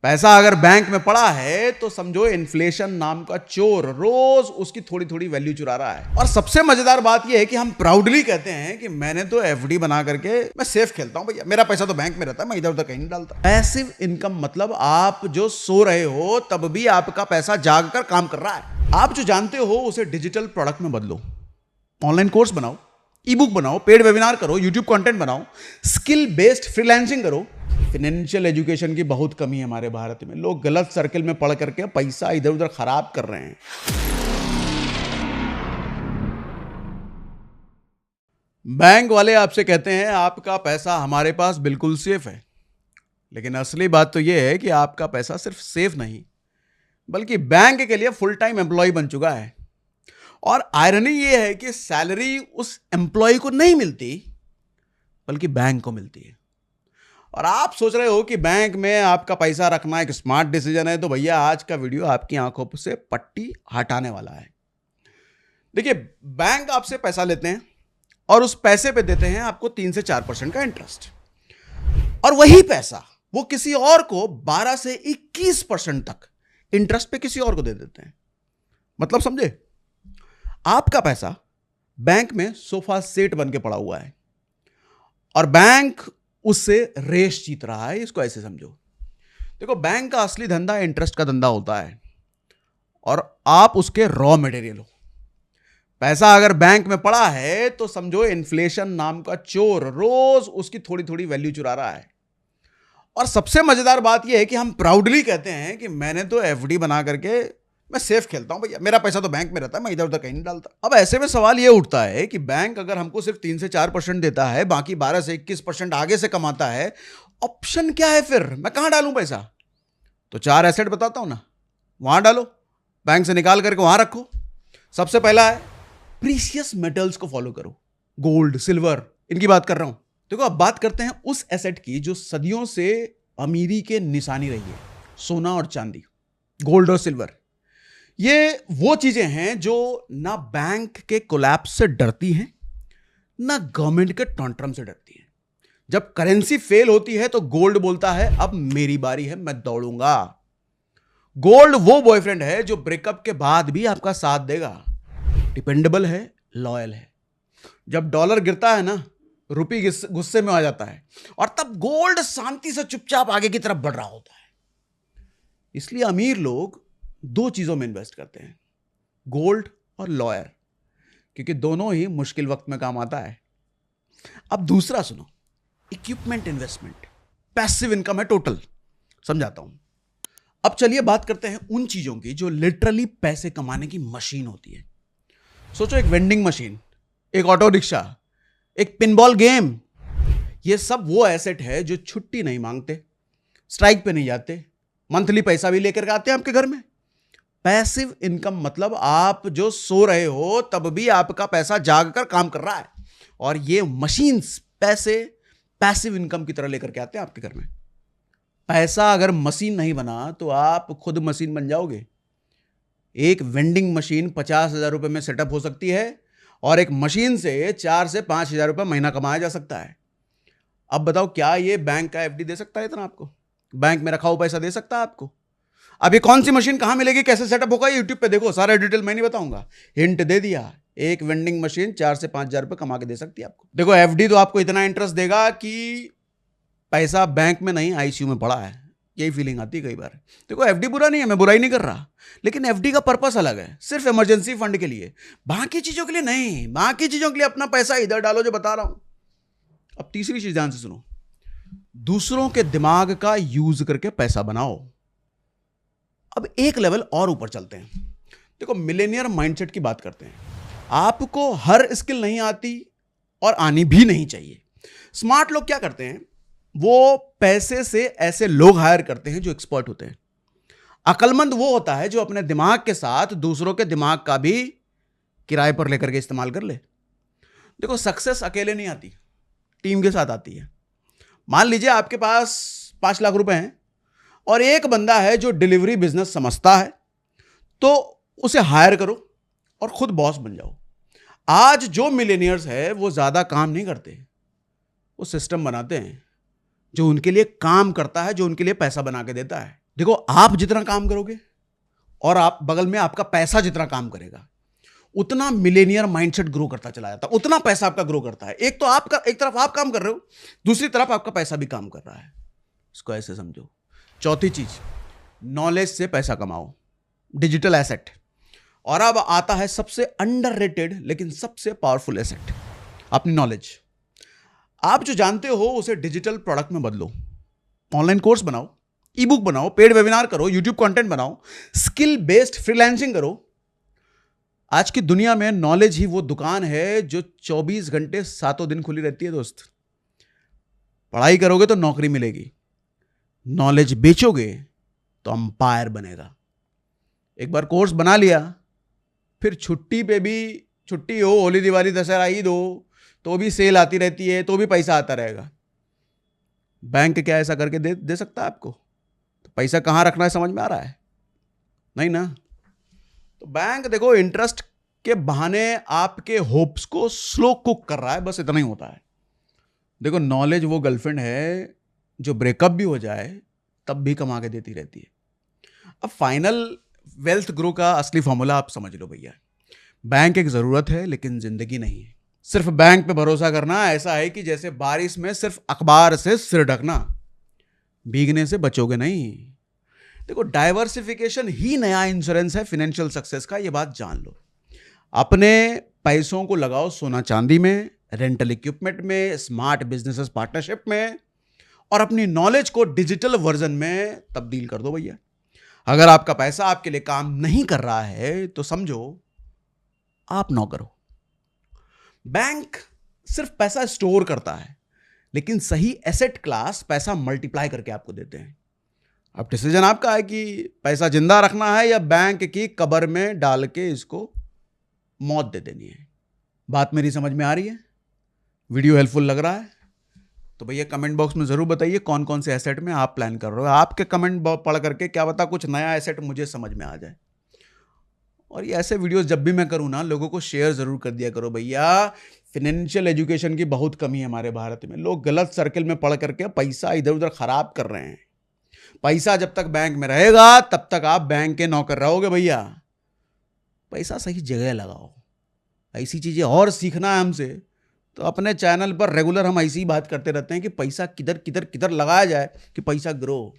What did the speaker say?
पैसा अगर बैंक में पड़ा है तो समझो इन्फ्लेशन नाम का चोर रोज उसकी थोड़ी थोड़ी वैल्यू चुरा रहा है। और सबसे मजेदार बात यह है कि हम प्राउडली कहते हैं कि मैंने तो एफडी बना करके मैं सेफ खेलता हूं, भैया मेरा पैसा तो बैंक में रहता है, मैं इधर उधर कहीं नहीं डालता। पैसिव इनकम मतलब आप जो सो रहे हो तब भी आपका पैसा जाग कर काम कर रहा है। आप जो जानते हो उसे डिजिटल प्रोडक्ट में बदलो, ऑनलाइन कोर्स बनाओ, ई बुक बनाओ, पेड वेबिनार करो, यूट्यूब कंटेंट बनाओ, स्किल बेस्ड फ्रीलांसिंग करो। फाइनेंशियल एजुकेशन की बहुत कमी है हमारे भारत में। लोग गलत सर्कल में पढ़ करके पैसा इधर उधर खराब कर रहे हैं। बैंक वाले आपसे कहते हैं आपका पैसा हमारे पास बिल्कुल सेफ है, लेकिन असली बात तो यह है कि आपका पैसा सिर्फ सेफ नहीं बल्कि बैंक के लिए फुल टाइम एम्प्लॉय बन चुका है। और आयरनी यह है कि सैलरी उस एम्प्लॉय को नहीं मिलती बल्कि बैंक को मिलती है। और आप सोच रहे हो कि बैंक में आपका पैसा रखना एक स्मार्ट डिसीजन है, तो भैया आज का वीडियो आपकी आंखों से पट्टी हटाने वाला है। देखिए, बैंक आपसे पैसा लेते हैं और उस पैसे पे देते हैं आपको 3 से 4% का इंटरेस्ट, और वही पैसा वो किसी और को 12 से 21% तक इंटरेस्ट पे किसी और को दे देते हैं। मतलब समझे, आपका पैसा बैंक में सोफा सेट बन के पड़ा हुआ है और बैंक उससे रेस जीत रहा है। इसको ऐसे समझो, देखो बैंक का असली धंधा इंटरेस्ट का धंधा होता है और आप उसके रॉ मटेरियल हो। पैसा अगर बैंक में पड़ा है तो समझो इन्फ्लेशन नाम का चोर रोज उसकी थोड़ी थोड़ी वैल्यू चुरा रहा है। और सबसे मजेदार बात यह है कि हम प्राउडली कहते हैं कि मैंने तो एफडी बना करके मैं सेफ खेलता हूं, भैया मेरा पैसा तो बैंक में रहता है, मैं इधर उधर कहीं नहीं डालता। अब ऐसे में सवाल यह उठता है कि बैंक अगर हमको सिर्फ 3 से 4% देता है, बाकी 12 से 21% आगे से कमाता है, ऑप्शन क्या है फिर? मैं कहां डालूं पैसा? तो 4 एसेट बताता हूं ना, वहां डालो, बैंक से निकाल करके वहां रखो। सबसे पहला है प्रीशियस मेटल्स को फॉलो करो, गोल्ड, सिल्वर, इनकी बात कर रहा हूं। देखो, अब बात करते हैं उस एसेट की जो सदियों से अमीरी के निशानी रही है, सोना और चांदी, गोल्ड और सिल्वर। ये वो चीजें हैं जो ना बैंक के कोलैप्स से डरती हैं ना गवर्नमेंट के टॉन्ट्रम से डरती हैं। जब करेंसी फेल होती है तो गोल्ड बोलता है अब मेरी बारी है, मैं दौड़ूंगा। गोल्ड वो बॉयफ्रेंड है जो ब्रेकअप के बाद भी आपका साथ देगा, डिपेंडेबल है, लॉयल है। जब डॉलर गिरता है ना, रुपी गुस्से में आ जाता है और तब गोल्ड शांति से चुपचाप आगे की तरफ बढ़ रहा होता है। इसलिए अमीर लोग 2 चीजों में इन्वेस्ट करते हैं, गोल्ड और लॉयर, क्योंकि दोनों ही मुश्किल वक्त में काम आता है। अब दूसरा सुनो, इक्विपमेंट इन्वेस्टमेंट, पैसिव इनकम है टोटल। समझाता हूं। अब चलिए बात करते हैं उन चीजों की जो लिटरली पैसे कमाने की मशीन होती है। सोचो, एक वेंडिंग मशीन, एक ऑटो रिक्शा, एक पिनबॉल गेम। ये सब वो एसेट है जो छुट्टी नहीं मांगते, स्ट्राइक पे नहीं जाते, मंथली पैसा भी लेकर आते हैं आपके घर में। पैसिव इनकम मतलब आप जो सो रहे हो तब भी आपका पैसा जाग कर काम कर रहा है, और ये मशीन्स पैसे पैसिव इनकम की तरह लेकर के आते हैं आपके घर में। पैसा अगर मशीन नहीं बना तो आप खुद मशीन बन जाओगे। एक वेंडिंग मशीन 50,000 रुपए में सेटअप हो सकती है और एक मशीन से 4 से 5,000 रुपए महीना कमाया जा सकता है। अब बताओ, क्या ये बैंक का एफडी दे सकता है इतना आपको? बैंक में रखा हुआ पैसा दे सकता है आपको? अब ये कौन सी मशीन कहां मिलेगी, कैसे सेटअप होगा, यूट्यूब पे देखो, सारा डिटेल मैं नहीं बताऊंगा, हिंट दे दिया। एक वेंडिंग मशीन 4 से 5,000 रुपए कमा के दे सकती है आपको। देखो, एफडी तो आपको इतना इंटरेस्ट देगा कि पैसा बैंक में नहीं आईसीयू में पड़ा है, यही फीलिंग आती है कई बार। देखो, एफडी बुरा नहीं है, मैं बुराई नहीं कर रहा, लेकिन एफडी का पर्पस अलग है, सिर्फ इमरजेंसी फंड के लिए, बाकी चीजों के लिए नहीं। बाकी चीजों के लिए अपना पैसा इधर डालो, जो बता रहा हूं। अब तीसरी चीज ध्यान से सुनो, दूसरों के दिमाग का यूज करके पैसा बनाओ। अब एक लेवल और ऊपर चलते हैं। देखो, मिलेनियर माइंडसेट की बात करते हैं। आपको हर स्किल नहीं आती और आनी भी नहीं चाहिए। स्मार्ट लोग क्या करते हैं, वो पैसे से ऐसे लोग हायर करते हैं जो एक्सपर्ट होते हैं। अक्लमंद वो होता है जो अपने दिमाग के साथ दूसरों के दिमाग का भी किराए पर लेकर के इस्तेमाल कर ले। देखो, सक्सेस अकेले नहीं आती, टीम के साथ आती है। मान लीजिए आपके पास 5 लाख रुपए हैं और एक बंदा है जो डिलीवरी बिजनेस समझता है, तो उसे हायर करो और खुद बॉस बन जाओ। आज जो मिलेनियर्स है वो ज्यादा काम नहीं करते, वो सिस्टम बनाते हैं जो उनके लिए काम करता है, जो उनके लिए पैसा बना के देता है। देखो, आप जितना काम करोगे और आप बगल में आपका पैसा जितना काम करेगा, उतना मिलेनियर माइंडसेट ग्रो करता चला जाता है, उतना पैसा आपका ग्रो करता है। एक तो आपका, एक तरफ आप काम कर रहे हो, दूसरी तरफ आपका पैसा भी काम कर रहा है। इसको ऐसे समझो। चौथी चीज, नॉलेज से पैसा कमाओ, डिजिटल एसेट। और अब आता है सबसे अंडररेटेड लेकिन सबसे पावरफुल एसेट, अपनी नॉलेज। आप जो जानते हो उसे डिजिटल प्रोडक्ट में बदलो। ऑनलाइन कोर्स बनाओ, ई बुक बनाओ, पेड वेबिनार करो, यूट्यूब कंटेंट बनाओ, स्किल बेस्ड फ्रीलांसिंग करो। आज की दुनिया में नॉलेज ही वो दुकान है जो 24 घंटे 7 दिन खुली रहती है दोस्त। पढ़ाई करोगे तो नौकरी मिलेगी, नॉलेज बेचोगे तो अंपायर बनेगा। एक बार कोर्स बना लिया, फिर छुट्टी पे भी, छुट्टी हो, होली दिवाली दशहरा ईद हो, तो भी सेल आती रहती है, तो भी पैसा आता रहेगा। बैंक क्या ऐसा करके दे सकता है आपको? तो पैसा कहाँ रखना है समझ में आ रहा है? नहीं ना। तो बैंक देखो इंटरेस्ट के बहाने आपके होप्स को स्लो कुक कर रहा है, बस इतना ही होता है। देखो, नॉलेज वो गर्लफ्रेंड है जो ब्रेकअप भी हो जाए तब भी कमा के देती रहती है। अब फाइनल वेल्थ ग्रो का असली फॉर्मूला आप समझ लो भैया। बैंक एक जरूरत है लेकिन जिंदगी नहीं है। सिर्फ बैंक पे भरोसा करना ऐसा है कि जैसे बारिश में सिर्फ अखबार से सिर ढकना, भीगने से बचोगे नहीं। देखो, डाइवर्सिफिकेशन ही नया इंश्योरेंस है फाइनेंशियल सक्सेस का, ये बात जान लो। अपने पैसों को लगाओ सोना चांदी में, रेंटल इक्विपमेंट में, स्मार्ट बिजनेसेस पार्टनरशिप में, और अपनी नॉलेज को डिजिटल वर्जन में तब्दील कर दो भैया। अगर आपका पैसा आपके लिए काम नहीं कर रहा है तो समझो आप नौकर हो। बैंक सिर्फ पैसा स्टोर करता है, लेकिन सही एसेट क्लास पैसा मल्टीप्लाई करके आपको देते हैं। अब डिसीजन आपका है कि पैसा जिंदा रखना है या बैंक की कब्र में डाल के इसको मौत दे देनी है। बात मेरी समझ में आ रही है? वीडियो हेल्पफुल लग रहा है तो भैया कमेंट बॉक्स में जरूर बताइए कौन कौन से एसेट में आप प्लान कर रहे हो। आपके कमेंट पढ़ करके क्या पता कुछ नया एसेट मुझे समझ में आ जाए। और ये ऐसे वीडियोस जब भी मैं करूँ ना, लोगों को शेयर जरूर कर दिया करो भैया। फाइनेंशियल एजुकेशन की बहुत कमी है हमारे भारत में। लोग गलत सर्कल में पढ़ करके पैसा इधर उधर खराब कर रहे हैं। पैसा जब तक बैंक में रहेगा तब तक आप बैंक के नौकर रहोगे भैया। पैसा सही जगह लगाओ। ऐसी चीजें और सीखना है हमसे तो अपने चैनल पर रेगुलर हम ऐसी ही बात करते रहते हैं कि पैसा किधर किधर किधर लगाया जाए कि पैसा ग्रो।